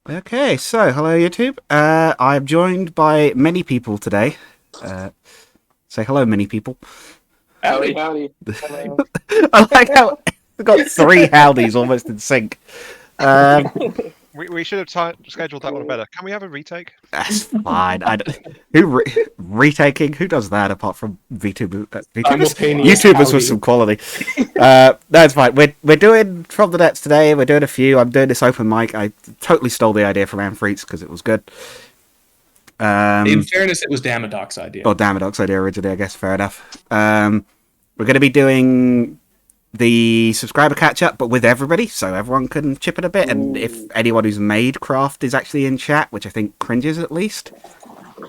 Okay, so hello YouTube. I'm joined by many people today. Say hello, many people. Howdy, howdy. Hello. I like how we've got three howdies almost in sync. We should have scheduled that one better. Can we have a retake? That's fine. Who retaking? Who does that apart from VTubers? YouTubers with some quality. That's fine. We're doing From the Nets today. We're doing a few. I'm doing this open mic. I totally stole the idea from Amfreets because it was good. In fairness, it was Damadoc's idea. Or Damadoc's idea originally, I guess. Fair enough. We're going to be doing the subscriber catch-up, but with everybody, so everyone can chip in a bit. And if anyone who's made craft is actually in chat, which I think cringes at least.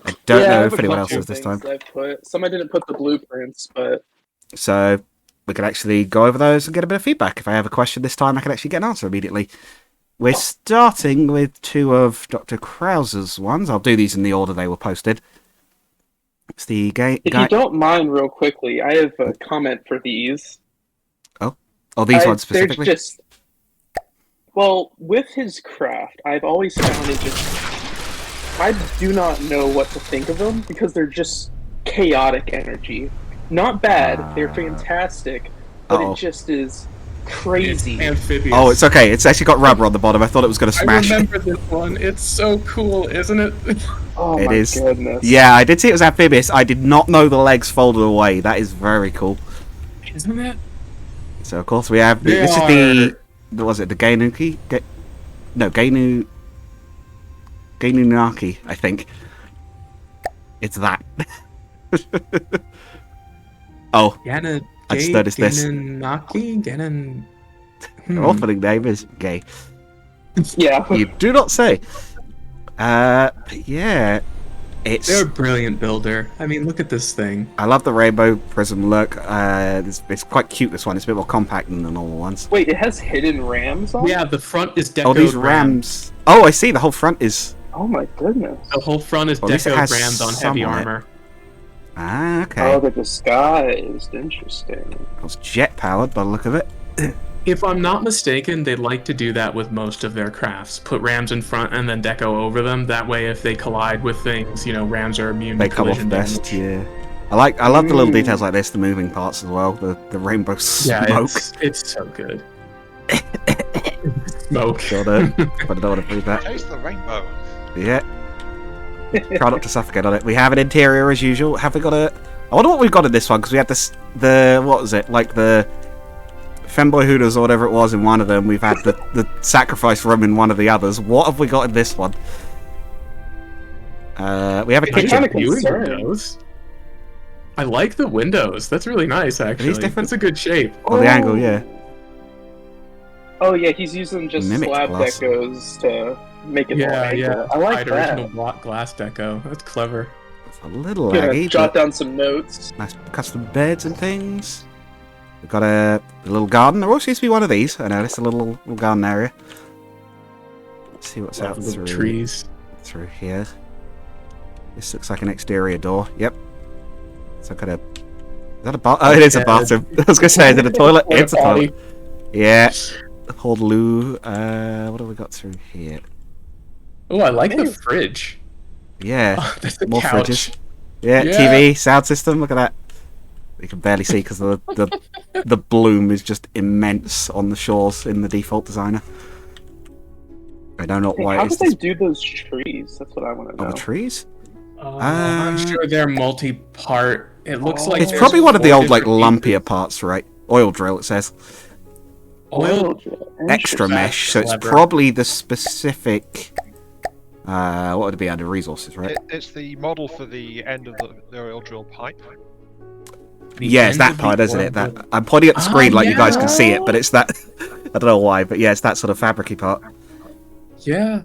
I don't know if anyone else is this time. Some I didn't put the blueprints, but... So we can actually go over those and get a bit of feedback. If I have a question this time, I can actually get an answer immediately. We're starting with two of Dr. Krause's ones. I'll do these in the order they were posted. It's the guy... If you don't mind, real quickly, I have a comment for these. Oh, these ones specifically? They're just... Well, with his craft, I've always found it just... I do not know what to think of them, because they're just chaotic energy. Not bad, they're fantastic, but it just is crazy. It's amphibious. Oh, it's okay. It's actually got rubber on the bottom. I thought it was going to smash. I remember this one. It's so cool, isn't it? Oh, it my is. goodness. Yeah, I did see it was amphibious. I did not know the legs folded away. That is very cool. Isn't it? So, of course, we have... This is the... Was it the Gainuki? Gainunaki, I think. It's that. Oh, I just noticed this. Their opening name is gay. Yeah. You do not say. Yeah. They're a brilliant builder. I mean, look at this thing. I love the rainbow prism look. It's quite cute, this one. It's a bit more compact than the normal ones. Wait, it has hidden rams on it? Yeah, the front is decoed. Oh, these rams. Oh, I see. The whole front is... Oh my goodness. The whole front is decoed rams on heavy armor. Ah, okay. Oh, the disguised. Interesting. It's jet powered by the look of it. If I'm not mistaken, they like to do that with most of their crafts. Put rams in front and then deco over them. That way, if they collide with things, you know, rams are immune to collision damage. They come off best, yeah. I love the little details like this, the moving parts as well, the rainbow smoke. Yeah, it's so good. Smoke. Got it. But I don't want to breathe that. Chase the rainbow. Yeah. Try not to suffocate on it. We have an interior as usual. Have we got a... I wonder what we've got in this one, because we had this... What was it? Like the... Femboy Hooters or whatever it was in one of them. We've had the sacrifice room in one of the others. What have we got in this one? We have a kitchen. Windows. I like the windows. That's really nice, actually. That's a good shape. Oh, the angle, yeah. Oh, yeah, he's using just Mimic slab glass. decos to make it more angle. Yeah. I like that. Original block glass deco. That's clever. It's a little Gonna laggy. jot down some notes. Nice custom beds and things. We've got a little garden. There also used to be one of these. I noticed a little garden area. Let's see what's out through trees. Through here. This looks like an exterior door. Yep. So kind of... Is that a bath? Oh, it is a bathroom. I was going to say, is it a toilet? It's a toilet. Yeah. Hold loo. What have we got through here? Oh, I like the fridge. Yeah. Oh, that's a More couch. fridges. Yeah, TV, sound system. Look at that. You can barely see because the bloom is just immense on the shores in the default designer. I don't know why. How did they do those trees? That's what I want to know. Oh, the trees? I'm sure they're multi-part. It looks like it's probably one of the old like lumpier parts, right? Oil drill, it says. Oil drill. Extra mesh, so it's probably the specific. What would it be under resources, right? It's the model for the end of the oil drill pipe. Yeah, it's that part, isn't it? That I'm pointing at the screen like you guys can see it, but it's that. I don't know why, but yeah, it's that sort of fabricy part. Yeah.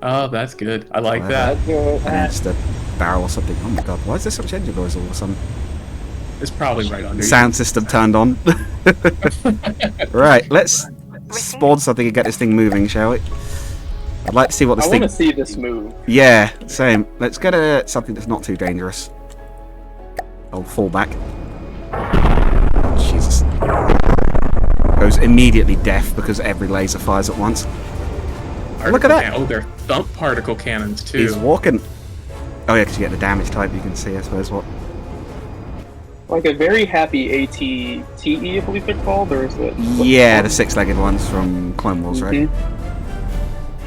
Oh, that's good. I like that. And it's the barrel or something. Oh my god, why is there so much engine noise all of a sudden? It's probably right under. Sound system turned on. Right, let's spawn something and get this thing moving, shall we? I'd like to see what this thing. I want to see this move. Yeah, same. Let's get something that's not too dangerous. I'll fall back. Jesus. Goes immediately deaf because every laser fires at once. Look at that. Oh, they're thump particle cannons too. He's walking. Oh yeah, because you get the damage type. You can see, I suppose, what. Like a very happy ATTE, I believe they're called, or is it? Yeah, the six-legged ones from Clone Wars, right?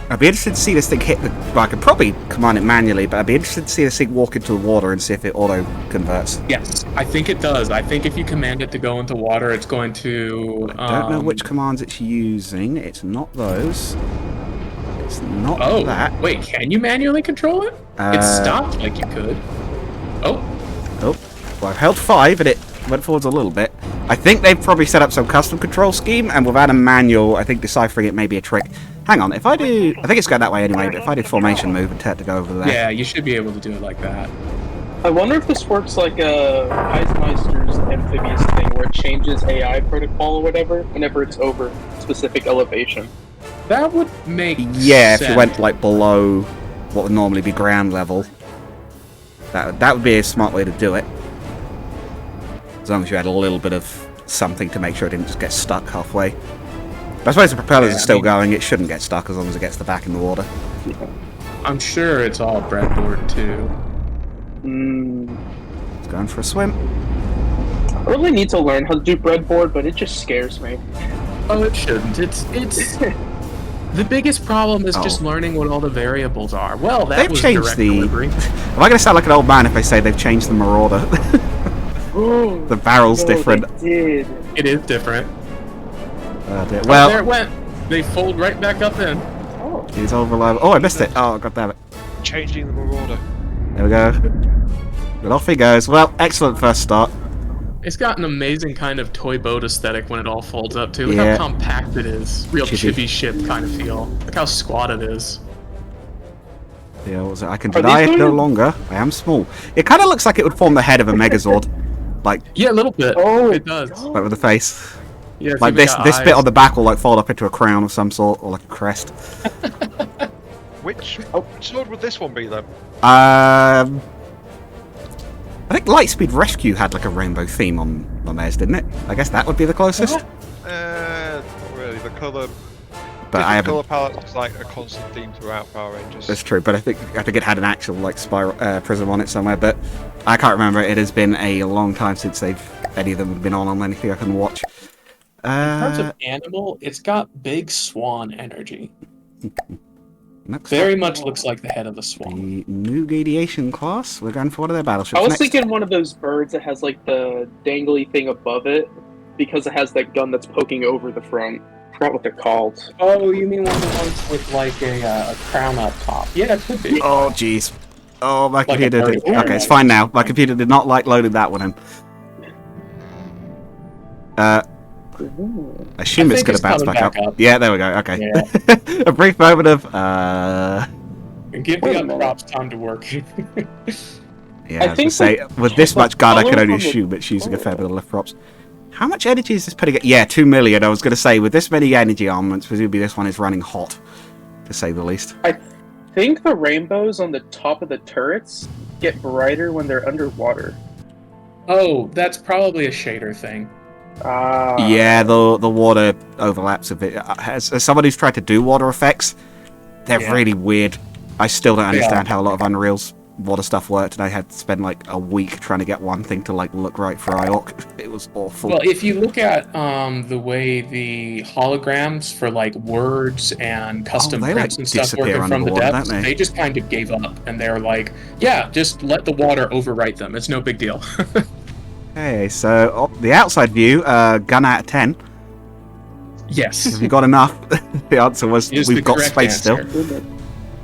I'd be interested to see this thing hit the... Well, I could probably command it manually, but I'd be interested to see this thing walk into the water and see if it auto-converts. Yes, I think it does. I think if you command it to go into water, it's going to... I don't know which commands it's using. It's not those. It's not that. Wait, can you manually control it? It stopped like you could. Oh. Well, I've held 5 and it went forwards a little bit. I think they've probably set up some custom control scheme, and without a manual, I think deciphering it may be a trick. Hang on, if I do... I think it's going that way anyway, but if I do formation move and tend to go over there... Yeah, you should be able to do it like that. I wonder if this works like a Eismeister's amphibious thing, where it changes AI protocol or whatever whenever it's over specific elevation. That would make Yeah, sense. if you went, like, below what would normally be ground level. That would be a smart way to do it. As long as you had a little bit of something to make sure it didn't just get stuck halfway. But I suppose the propellers are still going, it shouldn't get stuck as long as it gets the back in the water. I'm sure it's all breadboard too. It's going for a swim. I really need to learn how to do breadboard, but it just scares me. Oh, it shouldn't. It's the biggest problem is just learning what all the variables are. Well, that They've was changed direct the... delivery. Am I going to sound like an old man if I say they've changed the Marauder? The barrel's different. They did. It is different. Well, there it went. They fold right back up in. Oh. he's over level. Oh, I missed it. Oh, god damn it. Changing the Marauder. There we go. And off he goes. Well, excellent first start. It's got an amazing kind of toy boat aesthetic when it all folds up too. Look Yeah. how compact it is. Real chibi ship kind of feel. Look how squat it is. Yeah, what was it? I can deny it no longer. I am small. It kind of looks like it would form the head of a Megazord. Like, Yeah, a little bit. Oh, it does. like with the face. Yeah, it's Like even this got bit eyes. on the back will like fold up into a crown of some sort, or like a crest. Which sword would this one be then? I think Lightspeed Rescue had like a rainbow theme on theirs, didn't it? I guess that would be the closest. Not really. The colour. But I haven't. Colour palette is like a constant theme throughout Power Rangers. That's true, but I think it had an actual like spiral prism on it somewhere, but I can't remember. It has been a long time since any of them have been on anything I can watch. In terms of animal, it's got big swan energy. Very much looks like the head of a swan. The new Radiation class. We're going for one of their battleships. I was next. thinking one of those birds that has like the dangly thing above it, because it has that gun that's poking over the front. I forgot what they're called. Oh, you mean one of the ones with like a crown up top? Yeah, it could be. Oh jeez. Oh, my Like a computer bird. did. Okay, it's fine now. My computer did not like loading that one in. I assume I it's think going it's to bounce coming back back up. up. Yeah, there we go. Okay. Yeah. A brief moment of Give Wait the a minute. props time to work. yeah, I I was think gonna say the- with this the much gun, I can color only from the- assume it's using a fair bit of lift props. How much energy is this putting? Yeah, 2 million. I was going to say with this many energy armaments, presumably this one is running hot, to say the least. I think the rainbows on the top of the turrets get brighter when they're underwater. Oh, that's probably a shader thing. Yeah, the water overlaps a bit. As someone who's tried to do water effects, they're Yeah. really weird. I still don't They understand are. how a lot of Unreal's water stuff worked, and I had to spend like a week trying to get one thing to like look right for IORC. It was awful. Well, if you look at the way the holograms for like words and custom they, prints like, and stuff disappear working from the underwater, depths, don't they? they just kind of gave up and they're like, yeah, just let the water overwrite them. It's no big deal. Okay, so the outside view, gun out of 10. Yes. Have you got enough? The answer was Is we've the got correct space answer. still.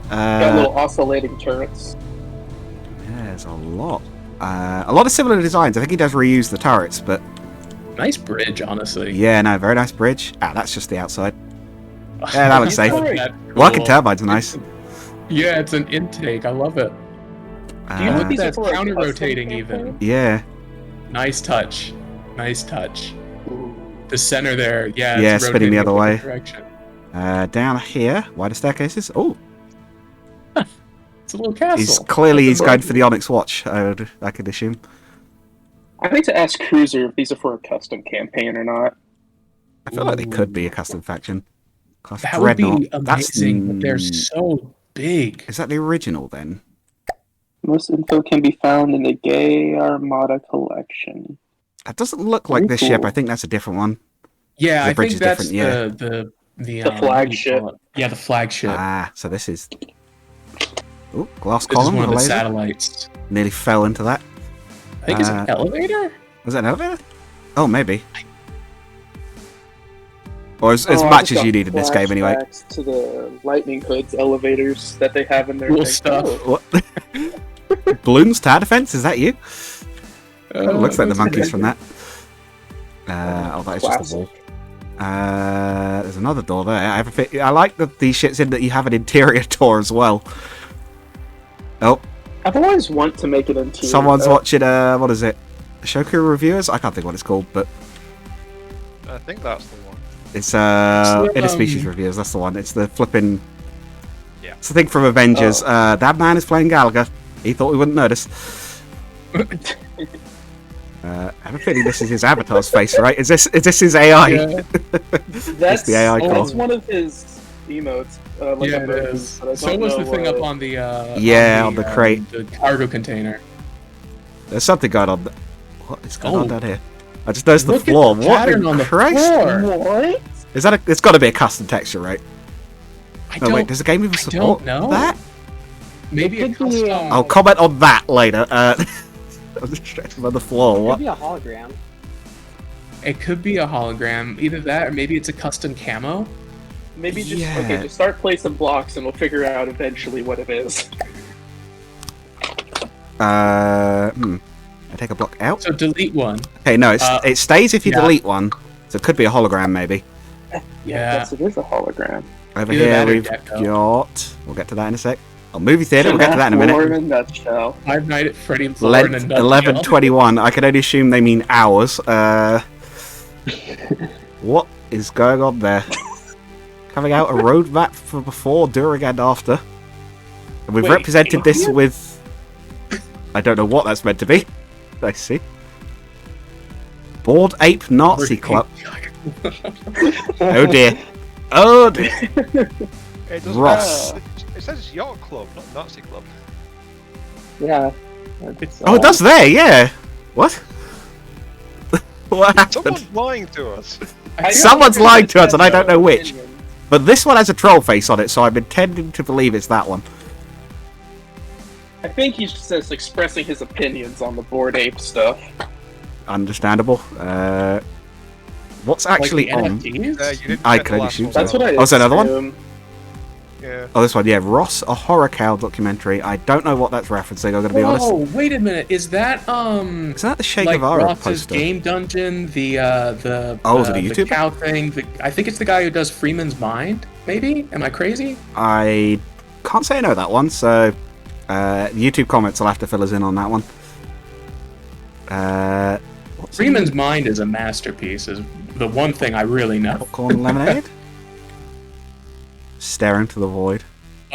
Got little oscillating turrets. Yeah, there's a lot. A lot of similar designs. I think he does reuse the turrets, but Nice bridge, honestly. yeah, no, very nice bridge. Ah, that's just the outside. Yeah, that looks safe. That's Working cool. turbine's nice. Yeah, it's an intake. I love it. Do you know if these are That's for a counter-rotating custom even. campaign? Yeah, Nice touch. Nice touch. Ooh. The center there, yeah. Yeah, it's spinning the rotating other in a way. different direction. down here, wider staircases. Oh, It's a little castle. he's going for the Onyx Watch. I could assume. I need to ask Cruiser if these are for a custom campaign or not. I feel like they could be a custom faction. Class That would be Dreadnought. amazing, but they're so big. Is that the original then? Most info can be found in the Gay Armada collection. That doesn't look like Very this ship. cool. I think that's a different one. Yeah, The I bridge think is that's different, the The flagship. Yeah, the flagship. Ah, so this is. Ooh, glass This is column one of with a the laser. satellites. Nearly fell into that. I think it's an elevator. Was that an elevator? Oh, maybe. Or as I much just as got you need in this game, anyway. flashbacks to the Lightning Hoods elevators that they have in their Cool thing. stuff. Oh, What? Bloons Tower Defense? Is that you? Looks like the that's monkeys great. from that. That is just a wall. There's another door there. I like that these shits in that you have an interior tour as well. Oh, I've always wanted to make it interior. someone's watching. What is it? Shoku Reviewers? I can't think what it's called, but I think that's the one. it's the, Interspecies Reviewers. That's the one. It's the flipping. Yeah. It's the thing from Avengers. That man is playing Gallagher. He thought we wouldn't notice. I have a feeling this is his avatar's face, right? Is this his AI? Yeah. That's the AI call. That's one of his emotes. Like Yeah, it emojis, is. but I So don't was the know thing what- up on the on the crate. the cargo container. There's something going on. What is going on down here? I just noticed the Look at floor. the What pattern in on the Christ? floor. What? Is that? It's got to be a custom texture, right? I Oh don't. wait, does the game even support know. that? Maybe a It could be, custom. I'll comment on that later. I'm just stretching on the floor. It What? could be a hologram. It could be a hologram. Either that, or maybe it's a custom camo. Maybe just Yeah. okay. Just start placing blocks, and we'll figure out eventually what it is. I take a block out. So delete one. Okay, no, it stays if you yeah. delete one. So it could be a hologram, maybe. Yeah. Yes, it is a hologram. Over Either here that or we've Gecko. got. We'll get to that in a sec. Oh, movie theater. We'll get to that in a Lore in minute. a nutshell. Five Nights at Freddy's lore in a Length nutshell. 11:21. I can only assume they mean hours. What is going on there? Coming out a roadmap for before, during, and after. And we've Wait, represented this alien? with. I don't know what that's meant to be. I see. Bored Ape Nazi Club. Oh dear. Oh dear. It doesn't. Ross. It says it's Yacht Club, not Nazi Club. Yeah. Oh, it does there, yeah. What? What happened? Someone's lying to us. Someone's lying to us and I don't know which. But this one has a troll face on it, so I'm intending to believe it's that one. I think he's just expressing his opinions on the Bored Ape stuff. Understandable. What's actually like the on? NFTs? You didn't I check the could last assume one. so. That's what I. Oh, is there another one? assume. Yeah. Oh, this one, yeah. Ross, a horror cow documentary. I don't know what that's referencing, I'm going to be honest. Whoa, wait a minute. Is that Isn't that the Che like Guevara Ross's poster? game dungeon? The Oh, is it a the YouTuber? cow thing. I think it's the guy who does Freeman's Mind. Maybe? Am I crazy? I can't say I know that one, so YouTube comments will have to fill us in on that one. What's Freeman's Mind is a masterpiece. Is the one thing I really know. Popcorn and lemonade? Staring to the void.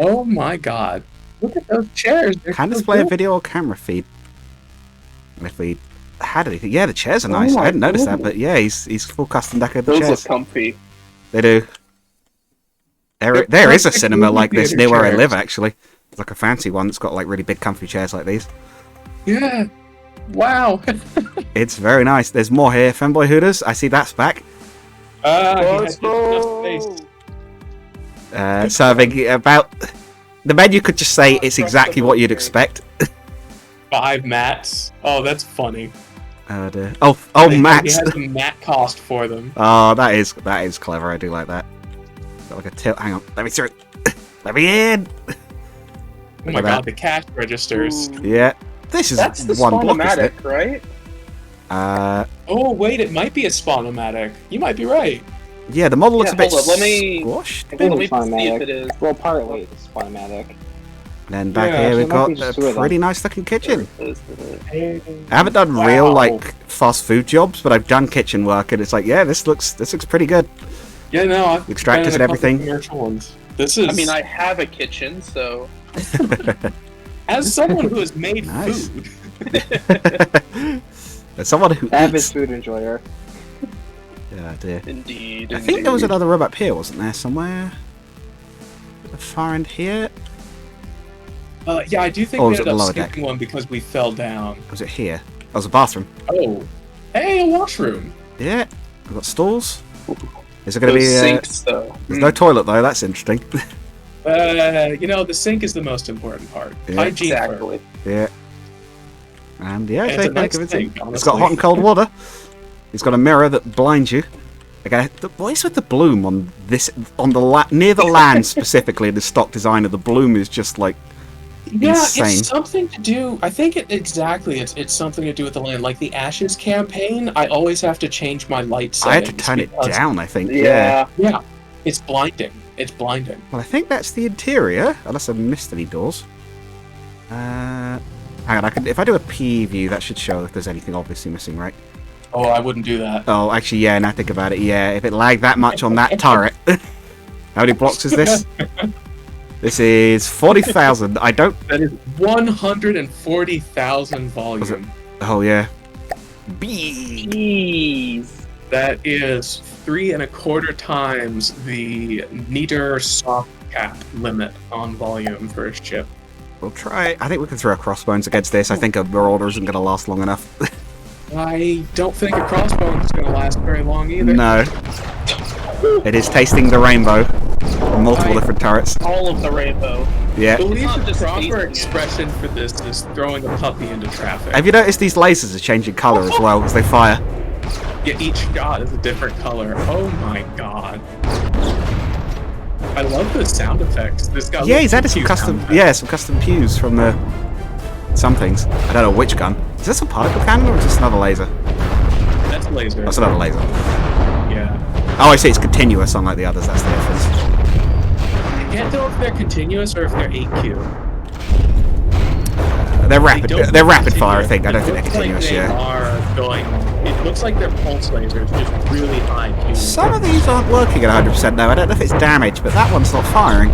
Oh my god! Look at those chairs. They're Can so display a good. video or camera feed. And if we had anything, yeah, the chairs are nice. Oh I hadn't my noticed that, goodness. but yeah, he's full custom decorated the Those chairs. look comfy. They do. They're There is a perfect cinema movie like this theater near where I chairs. live, actually. It's like a fancy one that's got like really big comfy chairs like these. Yeah. Wow. It's very nice. There's more here. Femboy Hooters, I see that's back. He has just enough space. Serving about... The menu could just say it's exactly what you'd expect. 5 mats. Oh, that's funny. Dear. He Max. has a mat cost for them. Oh, that is clever. I do like that. Got like a tilt. Hang on. Let me through. Let me in. Oh my Look at god, the cash registers. Ooh. Yeah. This is That's the one block, isn't it? Spawnomatic, right? Oh wait, it might be a Spawnomatic. You might be right. Yeah, the model looks Yeah, a bit hold up, let me- squashed. I Let think me it's see if it Spawnomatic. is. Well, partly it's Spawnomatic. And then back Yeah, here actually, we've it might got be just a two of them. pretty nice looking kitchen. There it is. I haven't done Wow. real like fast food jobs, but I've done kitchen work, and it's like, yeah, this looks pretty good. Yeah, no, I've Extractors been in a and couple everything. Commercial ones. This is. I mean, I have a kitchen, so as someone who has made Nice. food. As someone who Avid eats, food enjoyer. dear. Indeed. I think there was another room up here, wasn't there, somewhere? The far end here? Yeah, I do think Or we was it ended the up lower deck? skipping one because we fell down. Was it here? Oh, it was a bathroom. Oh. Hey, a washroom. Yeah. We've got stalls. Is there going to be... sinks, though. There's no toilet, though. That's interesting. The sink is the most important part. Yeah. Hygiene Exactly. Yeah. And yeah, And it's it's a very nice convincing. thing, It's got honestly. hot and cold water. It's got a mirror that blinds you. Okay, what is with the bloom on this, on the near the land specifically in the stock design of the bloom is just like insane. It's something to do. I think it's something to do with the land. Like the Ashes campaign, I always have to change my light settings. I had to turn it because- down, I think. Yeah. Yeah, it's blinding. It's blinding. Well, I think that's the interior, unless I missed any doors. Hang on, if I do a P view, that should show if there's anything obviously missing, right? Oh, I wouldn't do that. Oh, actually, yeah, now I think about it, yeah, if it lagged that much on that turret. How many blocks is this? This is 40,000. I don't... That is 140,000 volume. Oh, yeah. B. Jeez. That is 3.25 times the meter soft cap limit on volume for a ship. We'll try... I think we can throw crossbones against this. I think a Marauder isn't going to last long enough. I don't think a crossbow is going to last very long either. No. It is tasting the rainbow on multiple different turrets. All of the rainbow. Yeah. I believe not the just tasting proper it. expression for this is throwing a puppy into traffic. Have you noticed these lasers are changing colour as well as they fire? Yeah, each shot is a different color. Oh my god. I love the sound effects. This guy. Yeah, he's added some custom pews from the some things. I don't know which gun. Is this a particle cannon or is this another laser? That's laser. That's another laser. Yeah. Oh, I see. It's continuous, unlike the others. That's the difference. I can't tell if they're continuous or if they're 8Q. They're rapid. They don't They're look rapid fire. I continuous. think. I don't It think they're looks like continuous. they Yeah. are going. It looks like they're pulse lasers, just really high Q. Some of these aren't working at 100% though. I don't know if it's damaged, but that one's not firing.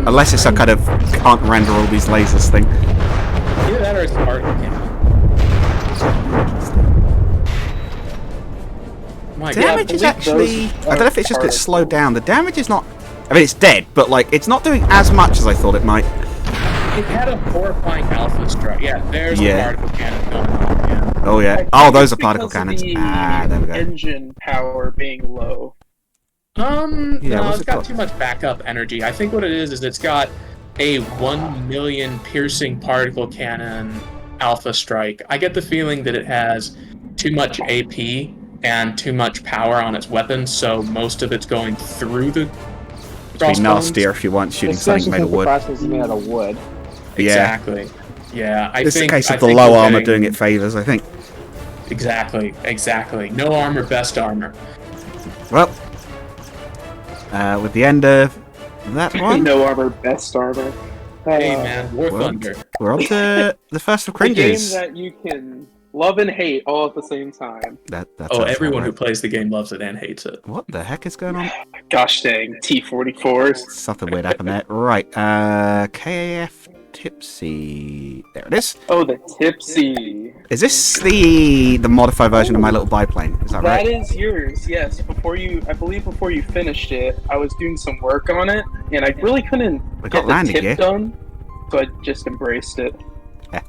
Unless it's a kind of can't render all these lasers thing. Either that or it's particle cannon. My Damage is believe actually... those I don't know if it's just are gets slowed down. The damage is not... I mean, it's dead, but like it's not doing as much as I thought it might. It had a horrifying alpha strike. Yeah, there's Yeah. a particle cannon going on. Yeah. Oh yeah. I Oh, think those are it's particle because of cannons. the Ah, there we go. Engine power being low. Yeah, No, what's it's it got got? too much backup energy. I think what it is it's got a 1 million piercing particle cannon alpha strike. I get the feeling that it has too much AP and too much power on its weapons, so most of it's going through the It'd be crossbones. nastier if you weren't shooting something made of wood. Crossbones is made out of wood. Yeah. Exactly. Yeah, I It's think a case I of the think low we're armor getting- doing it favors, I think. Exactly. No armor, best armor. Well, with the end of that one, No armor, best armor. Hey man, War well, Thunder. we're on to the first of A game cringes. that you can love and hate all at the same time. That Oh, sounds everyone about who right. plays the game loves it and hates it. What the heck is going on? Gosh dang, T-44s. Something weird happened there. Right, KAF Tipsy. There it is. Oh, the Tipsy. Is this the modified version of my little biplane? Is that That right? is yours, yes. I believe before you finished it, I was doing some work on it, and I really couldn't We get got the landing tip gear. done, so I just embraced it. So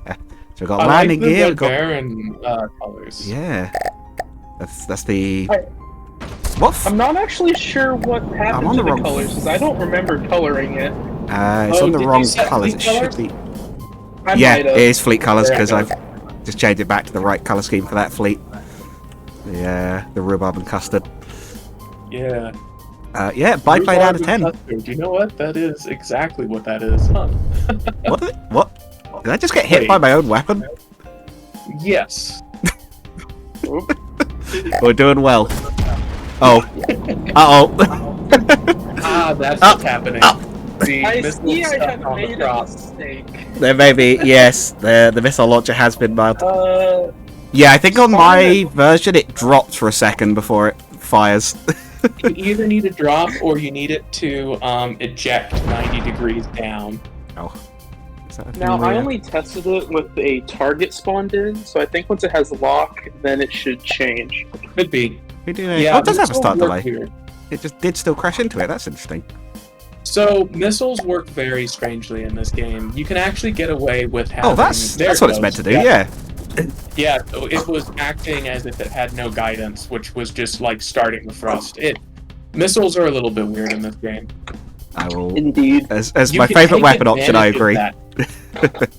we got I landing like the gear. We Red got Baron colors. yeah. That's the. I- What? f- I'm not actually sure what I'm happened on to the the wrong- colors, because I don't remember coloring it. It's Oh, on the did you wrong set colours. It fleet should colours? be. I Yeah, might it have. is fleet colours There I because go. I've just changed it back to the right colour scheme for that fleet. The rhubarb and custard. Yeah. Yeah, biplane out of 10. Custard. You know what? That is exactly what that is, huh? What? Did I just get hit Wait. by my own weapon? Yes. Oop. We're doing well. Oh. Uh-oh. That's Up, what's happening. up. The I missile see I stuck have on the made a prop. mistake. There may be, yes, the missile launcher has been mild. Yeah, I think on my version it drops for a second before it fires. You either need to drop or you need it to eject 90 degrees down. Oh. Is that a thing Now, I where- only tested it with a target spawned in, so I think once it has lock, then it should change. Could be. We do Yeah, oh, it does have a missiles start work delay. weird. It just did still crash into it. That's interesting. So missiles work very strangely in this game. You can actually get away with having. Oh, that's There what it it's goes. meant to do. Yeah. Yeah, so it was acting as if it had no guidance, which was just like starting the thrust. Missiles are a little bit weird in this game. I will. Indeed. As You my can favorite take weapon option, I advantage agree. of that.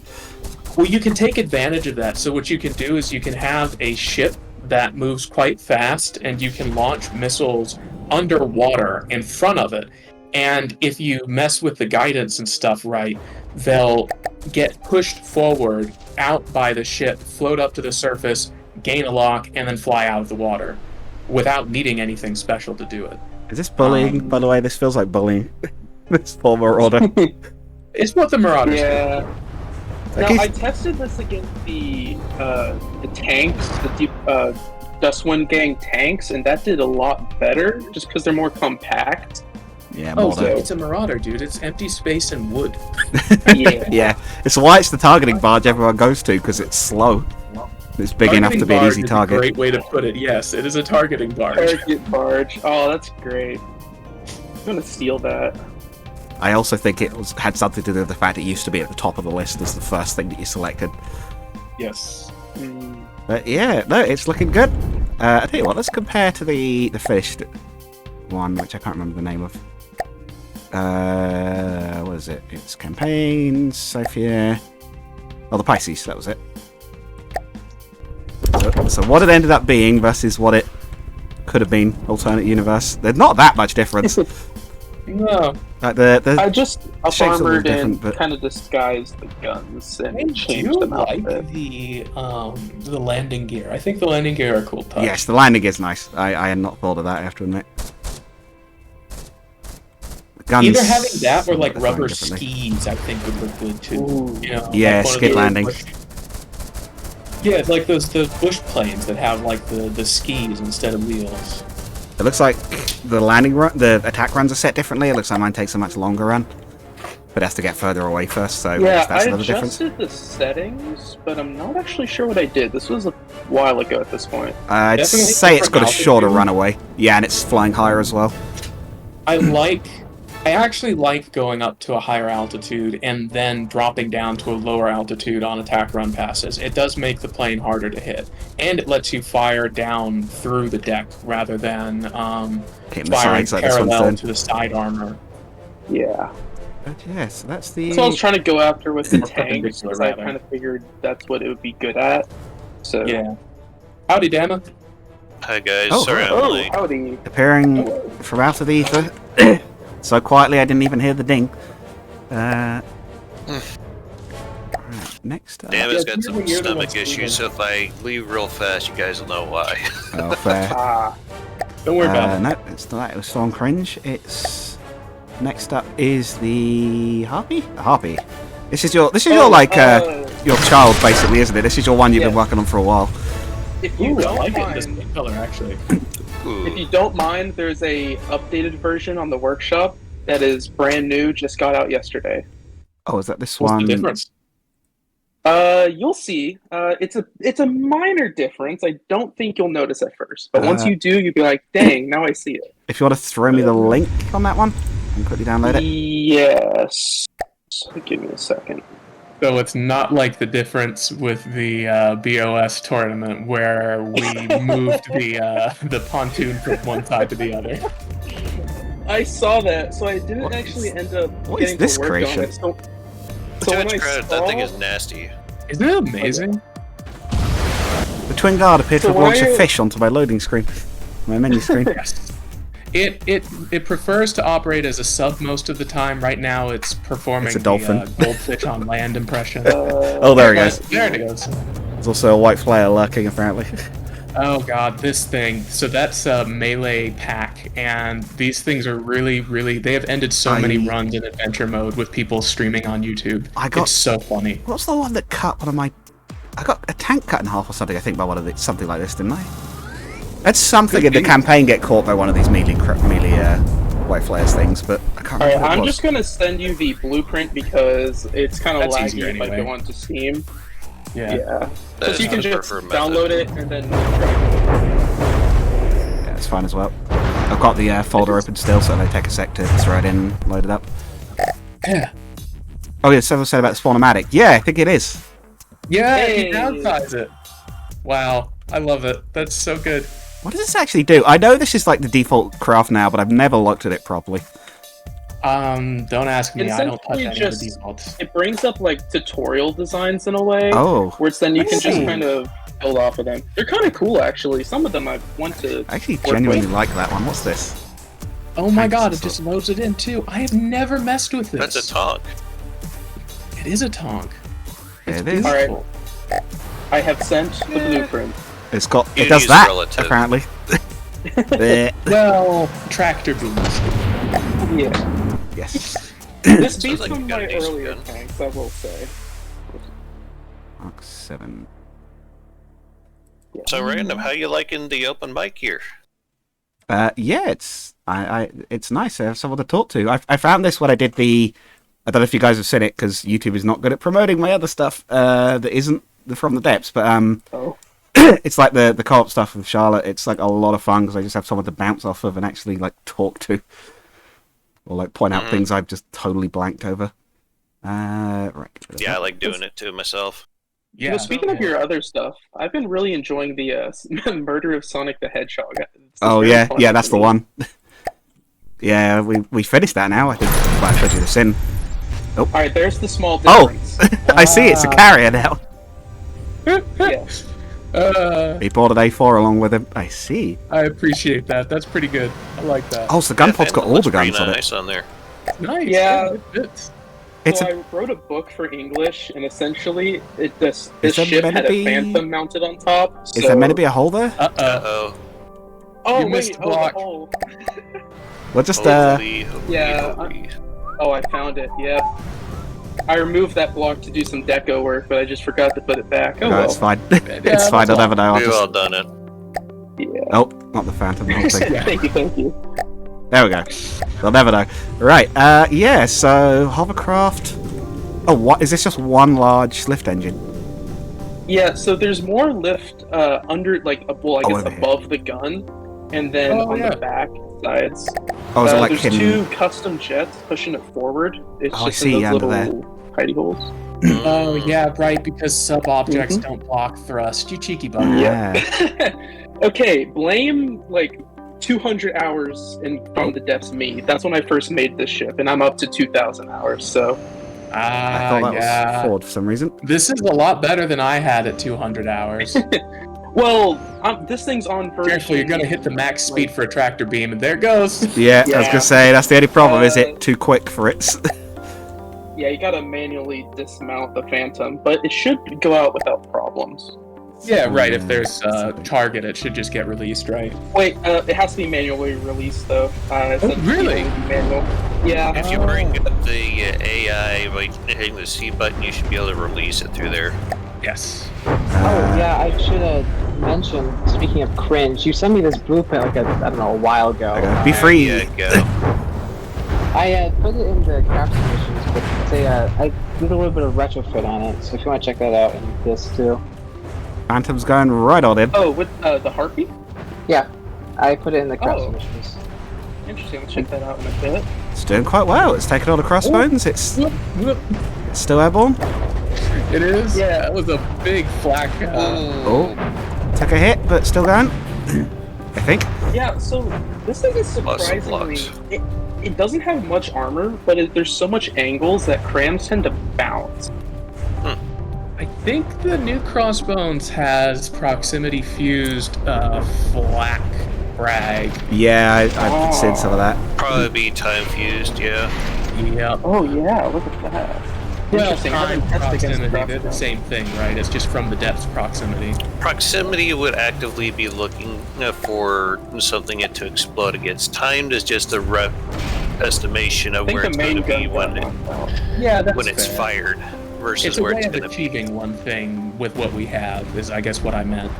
Well, you can take advantage of that. So what you can do is you can have a ship that moves quite fast, and you can launch missiles underwater in front of it. And if you mess with the guidance and stuff right, they'll get pushed forward out by the ship, float up to the surface, gain a lock, and then fly out of the water without needing anything special to do it. Is this bullying? By the way, this feels like bullying. This form order. It's what the Marauders do. Yeah. Now, Okay. I tested this against the tanks, the deep Dustwind Gang tanks, and that did a lot better, just because they're more compact. Yeah, Oh, more so than- it's a Marauder, dude. It's empty space and wood. Yeah. Yeah, it's why it's the targeting barge everyone goes to because it's slow. It's big enough to be an Targeting easy barge is target. A great way to put it. Yes, it is a targeting barge. Target barge. Oh, that's great. I'm gonna steal that. I also think it had something to do with the fact it used to be at the top of the list as the first thing that you selected. Yes. Mm. But yeah, no, it's looking good. I tell you what, let's compare to the finished one, which I can't remember the name of. What is it? It's campaigns, Sophia. Oh, the Pisces, that was it. So what it ended up being versus what it could have been, alternate universe. There's not that much difference. No. Like the I just up shape's a little armored and different, but- kind of disguised the guns I and do changed them out. like the landing gear. I think the landing gear are a cool touch. yes, the landing is nice. I had not thought of that, I have to admit. The guns, Either having that or like are designed rubber differently. skis, I think would look good too. Ooh. You know, Yeah, like one of skid those landing. bush- Yeah, it's like those bush planes that have like the skis instead of wheels. It looks like the the attack runs are set differently. It looks like mine takes a much longer run, but has to get further away first. So Yeah, that's I another difference. adjusted the settings, but I'm not actually sure what I did. This was a while ago at this point. I'd Definitely say it's got a different shorter altitude. runaway. Yeah, and it's flying higher as well. I actually like going up to a higher altitude and then dropping down to a lower altitude on attack run passes. It does make the plane harder to hit, and it lets you fire down through the deck rather than Hitting the firing sides like this one's parallel doing. to the side armor. Yeah. But yeah, so that's the. So I was trying to go after with the Or perpendicular, tanks, because I rather. kind of figured that's what it would be good at. So. Yeah. Howdy, Dama. Hi guys, Oh, sorry I'm Oh, late. howdy. appearing from out of the ether. So quietly I didn't even hear the ding. Right, next up. Damn, it's Yeah, got some you're the one stomach issues, so if I leave real fast, you guys will know why. Oh, fair. Ah. Don't worry about it. No, it's not that. It was Storm Cringe. It's next up is the Harpy. The Harpy. This is your your child basically, isn't it? This is your one you've been Yeah. working on for a while. If you Ooh, I don't like it in mind, this pink color, actually. Ooh. if you don't mind, there's a updated version on the workshop that is brand new, just got out yesterday. Oh, is that this What's one? the difference? You'll see. It's a minor difference. I don't think you'll notice at first, but once you do, you'll be like, "Dang, now I see it." If you want to throw me the link on that one, and quickly download it. Yes. Give me a second. So it's not like the difference with the BOS tournament where we moved the pontoon from one side to the other. I saw that, so I didn't What actually is- end up what is getting this to work creation? on it. So Too when much I credit, saw, that thing is nasty. Isn't it amazing? The Twin Guard appeared to So have launched why- a fish onto my loading screen, my menu screen. Yes. It prefers to operate as a sub most of the time. Right now, it's performing It's a dolphin. the goldfish on land impression. Oh, there it goes. There it goes. There's also a white flare lurking, apparently. Oh god, this thing. So that's a melee pack, and these things are really, really. They have ended so many runs in adventure mode with people streaming on YouTube. It's so funny. What's the one that cut one of my? I got a tank cut in half or something. I think by one of the, something like this, didn't I? Had something in the campaign get caught by one of these melee white flares things, but I can't Alright, remember what it I'm was. just gonna send you the blueprint because it's kind of That's laggy easier if I anyway. go onto Steam. Yeah. Yeah. That So you is can the just preferred method. download it and then Yeah, it's fine as well. I've got the folder open still, so they take a sec to throw it in, load it up. Yeah. Oh yeah, someone said about the Spawnomatic. Yeah, I think it is. Yeah, Hey. you downsize it. Wow, I love it. That's so good. What does this actually do? I know this is like the default craft now, but I've never looked at it properly. Don't ask me. It's I don't touch essentially any of just- the defaults. it brings up like tutorial designs in a way, Oh, where it's then you can just see. kind of build off of them. They're kind of cool actually. Some of them I want to. I actually Work genuinely with. like that one. What's this? Oh my god, it Excellent. just loads it in too. I have never messed with this. That's a tonk. It is a tonk. It's It is. beautiful. I have sent the blueprint. It's got. You It does use that relative. apparently. Bleh. Well, tractor beams. Yeah. Yes. This Sounds beats like some you of got my a decent earlier gun. tanks, I will say. Mark 7. So random, how you liking the open mic here? Yeah, it's nice. I have someone to talk to. I found this when I did the. I don't know if you guys have seen it because YouTube is not good at promoting my other stuff that isn't from the depths. But Oh. it's like the co-op stuff with Charlotte. It's like a lot of fun because I just have someone to bounce off of and actually like talk to, or like point out things I've just totally blanked over. Right. Yeah, I like doing it too myself. Yeah. Well, speaking of your other stuff, I've been really enjoying the murder of Sonic the Hedgehog. It's Oh very yeah, fun yeah, to that's the me. one. Yeah, we finished that now. I think well, I showed you the sin. Alright, there's the small Oh! difference. I see. It's a carrier now. Yes. He brought an A4 along with him. I see. I appreciate that. That's pretty good. I like that. Oh, so the gun pod's got all the Looks pretty guns on it. nice on there. Nice. Yeah. It fits. It's So a, I wrote a book for English, and essentially, this Is there ship meant had to a be- phantom mounted on top. is there meant to be a hole there? Uh-oh. Uh-oh. Oh, You wait, missed a the block. hole. We'll just Holy, yeah, holy. Oh, I found it. Yep. I removed that block to do some deco work, but I just forgot to put it back. Oh no, well. it's fine. It's fine. I'll that's never know. I'll We've just... all done it. Yeah. Nope, not the phantom. The whole thing. Thank you, thank you. There we go. They'll never know. Right. Yeah. So hovercraft. Oh, what is this? Just one large lift engine? Yeah, so there's more lift under, like, well, I Oh, guess over here. above the gun, and then Oh, on yeah. the back sides. Oh, is it like there's hidden? two custom jets pushing it forward. It's Oh, I just see, in those under little hidey holes. Oh, yeah, right, because sub-objects Mhm. don't block thrust. You cheeky bugger. Yeah. Okay, blame like 200 hours from the depths me. That's when I first made this ship, and I'm up to 2,000 hours. So I thought that yeah. was Ford for some reason. This is a lot better than I had at 200 hours. well, this thing's on version. Careful, you're gonna hit the max speed for a tractor beam, and there it goes. Yeah, I was Yeah. gonna say that's the only problem. Is it too quick for it? Yeah, you gotta manually dismount the Phantom, but it should go out without problems. Yeah, right. If there's a target, it should just get released, right? Wait, it has to be manually released though. It said really? Manual. Yeah. If you bring up the AI by hitting the C button, you should be able to release it through there. Yes. Oh yeah, I should have mentioned. Speaking of cringe, you sent me this blueprint like I don't know, a while ago. Be free. Yeah, go. I put it in the craft missions, but I did a little bit of retrofit on it. So if you want to check that out, and this too. Phantom's going right on him. Oh, with the Harpy? Yeah, I put it in the craft Oh. missions. Interesting. I'll check that out in a bit. It's doing quite well. It's taken all the crossbones. It's still airborne. It is? Yeah. That was a big flak. Oh, took a hit, but still going. I think. Yeah. So this thing is Lots of surprisingly. blocks. It doesn't have much armor, but there's so much angles that crams tend to bounce. I think the new Crossbones has proximity fused flak frag. Yeah, I've seen some of that. Probably be time fused, yeah. Yep. Oh yeah, look at that. Well, Interesting. I time haven't tested against proximity, the they're the Crossbones. same thing, right? It's just from the depths proximity. Proximity would actively be looking for something to explode against. Timed is just a rough estimation I of think where the it's going main to be gun when, Yeah, that's when it's fair. fired versus It's a where way it's of going to be. achieving one thing with what we have, is I guess what I meant.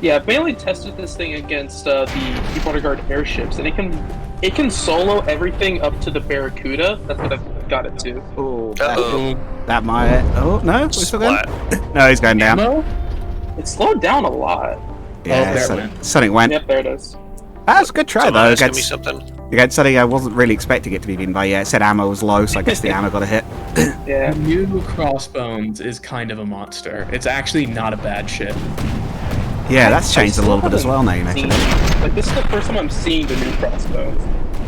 Yeah, I've mainly tested this thing against the Border Guard airships, and It can solo everything up to the Barracuda. That's what I've got it to. Oh, Uh-oh. that might. Oh no, we're still going. Splat. No, he's going down. Ammo? It slowed down a lot. Yeah, there it Sonic, went. Sonic went. Yep, there it is. That's a good try Someone though. asking me Against, something. against something I wasn't really expecting it to be beaten by. Yeah, it said ammo was low, so I guess the ammo got a hit. Yeah. The new Crossbones is kind of a monster. It's actually not a bad ship. Yeah, that's changed a I little still bit as well now you haven't mention it. seen- Like, this is the first time I'm seeing the new crossbows.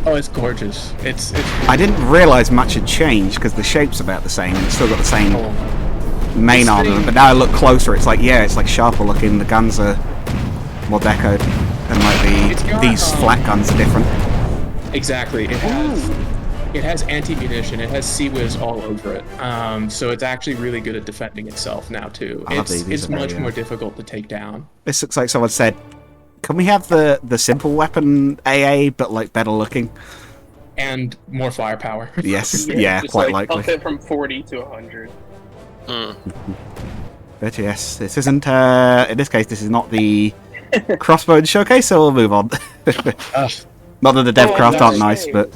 Oh, it's gorgeous. It's I didn't realise much had changed because the shape's about the same and it's still got the same main This armor. thing- But now I look closer, it's like, yeah, it's like sharper looking. The guns are more decoed. And It's like got, these flat guns are different. exactly. It has anti-munition. It has Sea-Wiz all over it. So it's actually really good at defending itself now too. I love these. These It's are very, much more difficult to take down. This looks like someone said, can we have the simple weapon AA, but like better looking? And more firepower. Yes, yeah, just quite like, likely. up it from 40 to 100. But yes, this isn't, in this case, this is not the Crossbones showcase, so we'll move on. Ugh. Not that the dev Oh, craft no, aren't nice, hey. but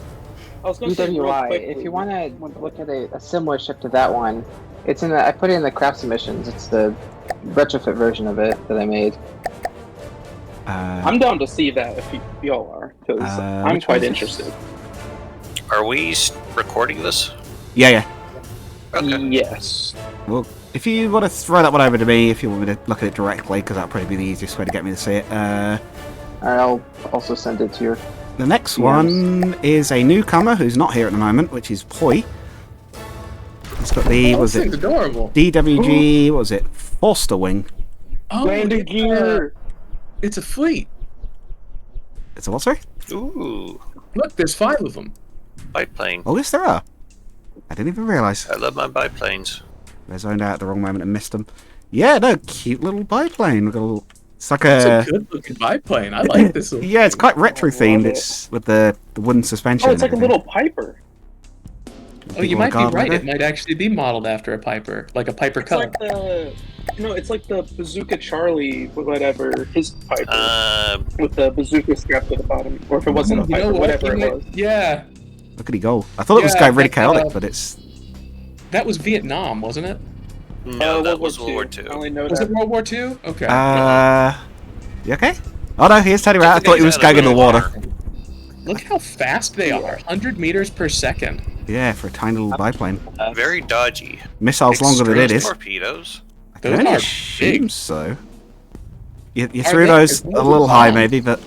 I was gonna say real UWI. quickly, If you want to look at a similar ship to that one, it's in. I put it in the craft submissions. It's the retrofit version of it that I made. I'm down to see that if y'all are, because I'm which quite one is interested. Are we recording this? yeah. Okay. Yes. Well, if you want to throw that one over to me, if you want me to look at it directly, because that'll probably be the easiest way to get me to see it. I'll also send it to your. The next Yes. one is a newcomer who's not here at the moment, which is Poi. It's got the, Oh, was this thing's it adorable. DWG, what was it, Forster Wing? Oh, Landing gear! It's a fleet. It's a what, sorry? Ooh, Look, there's 5 of them. biplane. Oh, yes, there are. I didn't even realise. I love my biplanes. I zoned out at the wrong moment and missed them. Yeah, no, cute little biplane. We've got a little, it's like It's a... a good-looking biplane. I like this one. Yeah, it's quite retro I love themed. it. It's with the wooden suspension. Oh, it's and like a everything. little Piper. Oh, you People might like be Garden right. Leather. It might actually be modeled after a Piper, like a Piper It's Cub. like the... No, it's like the Bazooka Charlie, whatever, his Piper. With the bazooka strapped to the bottom. Or if it wasn't a You know Piper, what? whatever You it might- was. Yeah, Look at he go. I thought it was Yeah, going really that's, chaotic, but it's... that was Vietnam, wasn't it? No, that World War was World War II. II. I only know Was that. it World War II? Okay. You okay? Oh no, he is turning around. I thought he was going into the water. Look how fast they are. 100 meters per second. Yeah, for a tiny little biplane. Very dodgy. Missiles longer than it Extreme is. torpedoes. I can Those only are assume big. so. You Are threw they? those Those a are little high, bombs. maybe, but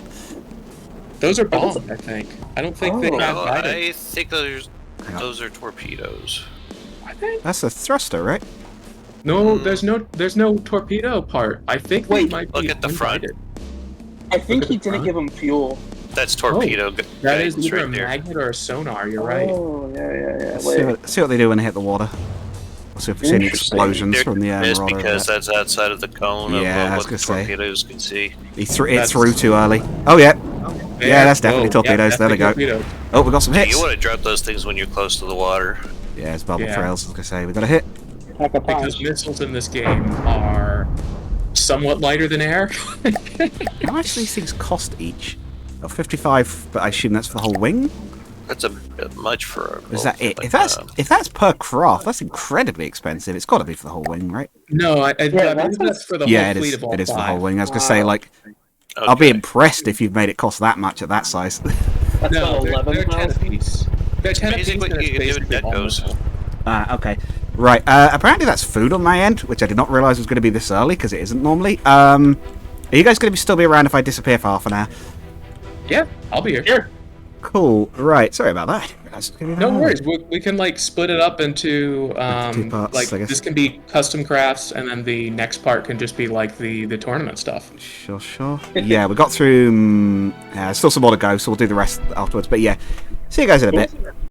Those are bombs, I think. I don't think they Oh. have No, guidance. I think Hang on. those are torpedoes. I think. that's a thruster, right? No, there's no torpedo part. I think they Wait, might look be at the front. unguided. I think Look at he the didn't front. give him fuel. That's torpedo. That is guidance either a right there. magnet or a sonar. You're right. Oh, yeah. Let's Wait. see what they do when they hit the water. We'll see if we see any Interesting. explosions There from the is Marauder. because that's outside of the cone Yeah, I of was what gonna the say. torpedoes can see. It That's- threw too early. Oh yeah. There. Yeah, that's definitely Whoa, torpedoes. There they go. definitely torpedoes. Oh, we got some You hits. want to drop those things when you're close to the water. Yeah, it's bubble Yeah. trails. I was gonna say we got a hit. Like a Because punch. missiles in this game are somewhat lighter than air. How much do these things cost each? Oh, 55, but I assume that's for the whole wing. That's a bit much for a. Is that it? like, If that's per craft, that's incredibly expensive. It's got to be for the whole wing, right? No, I Yeah, believe that's for the Yeah, whole it fleet is. of all It is for the 5. whole wing. I was gonna say, Wow. like, I'll be okay. impressed if you've made it cost that much at that size. That's No, about they're 10 11,000. apiece. They're 10 apiece, Basically, and it's you can do basically all decos. missile. Okay. Right. Apparently that's food on my end, which I did not realise was going to be this early because it isn't normally. Are you guys going to still be around if I disappear for half an hour? Yeah, I'll be here. Here. Cool. Right. Sorry about that. I didn't realise it was gonna be that No long. worries. We can like split it up into Two parts, like I guess. this can be custom crafts, and then the next part can just be like the tournament stuff. Sure. Yeah, we got through. Still some more to go, so we'll do the rest afterwards. But yeah, see you guys in a bit.